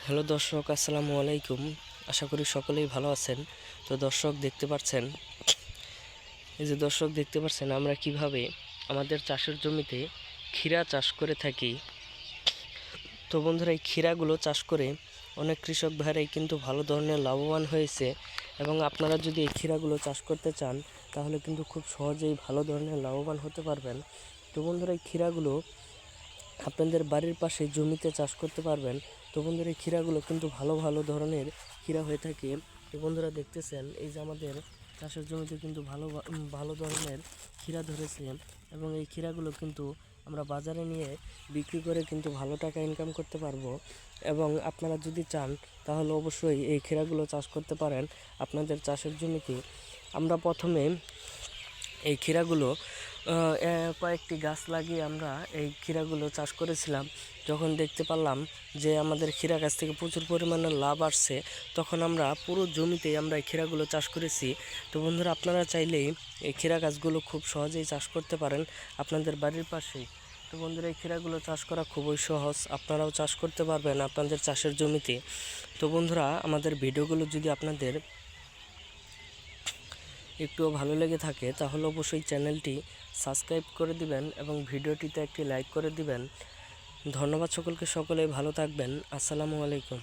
Hello দর্শক, আসসালামু আলাইকুম। আশা করি সকলেই ভালো আছেন। তো দর্শক দেখতে পাচ্ছেন, আমরা কিভাবে আমাদের চাষের জমিতে ক্ষীরা চাষ করে থাকি। তো বন্ধুরা, এই ক্ষীরাগুলো চাষ করে অনেক কৃষক ভাইরাই কিন্তু ভালো ধরনের লাভবান হয়েছে, এবং আপনারা যদি এই ক্ষীরাগুলো চাষ করতে চান তাহলে কিন্তু খুব সহজেই ভালো ধরনের লাভবান হতে পারবেন। তো বন্ধুরা, এই ক্ষীরাগুলো আপনাদের বাড়ির পাশে জমিতে চাষ করতে পারবেন। তো বন্ধুরা, এই ক্ষীরাগুলো কিন্তু ভালো ভালো ধরনের ক্ষীরা হয়ে থাকে। তো বন্ধুরা দেখতেছেন, এই যে আমাদের চাষের জমিতে কিন্তু ভালো ধরনের ক্ষীরা ধরেছে, এবং এই ক্ষীরাগুলো কিন্তু আমরা বাজারে নিয়ে বিক্রি করে কিন্তু ভালো টাকা ইনকাম করতে পারবো। এবং আপনারা যদি চান তাহলে অবশ্যই এই ক্ষীরাগুলো চাষ করতে পারেন আপনাদের চাষের জমিতে। আমরা প্রথমে এই ক্ষীরাগুলো কয়েকটি গাছ লাগিয়ে আমরা এই ক্ষীরাগুলো চাষ করেছিলাম। যখন দেখতে পারলাম যে আমাদের ক্ষীরা গাছ থেকে প্রচুর পরিমাণে লাভ আসছে, তখন আমরা পুরো জমিতেই আমরা এই ক্ষীরাগুলো চাষ করেছি। তো বন্ধুরা, আপনারা চাইলেই এই ক্ষীরা গাছগুলো খুব সহজেই চাষ করতে পারেন আপনাদের বাড়ির পাশেই। তো বন্ধুরা, এই ক্ষীরাগুলো চাষ করা খুবই সহজ, আপনারাও চাষ করতে পারবেন আপনাদের চাষের জমিতে। তো বন্ধুরা, আমাদের ভিডিওগুলো যদি আপনাদের একটুও ভালো লেগে থাকে তাহলে অবশ্যই চ্যানেলটি সাবস্ক্রাইব করে দিবেন এবং ভিডিওটিতে একটি লাইক করে দিবেন। ধন্যবাদ সকলকে, সকলেই ভালো থাকবেন। আসসালামু আলাইকুম।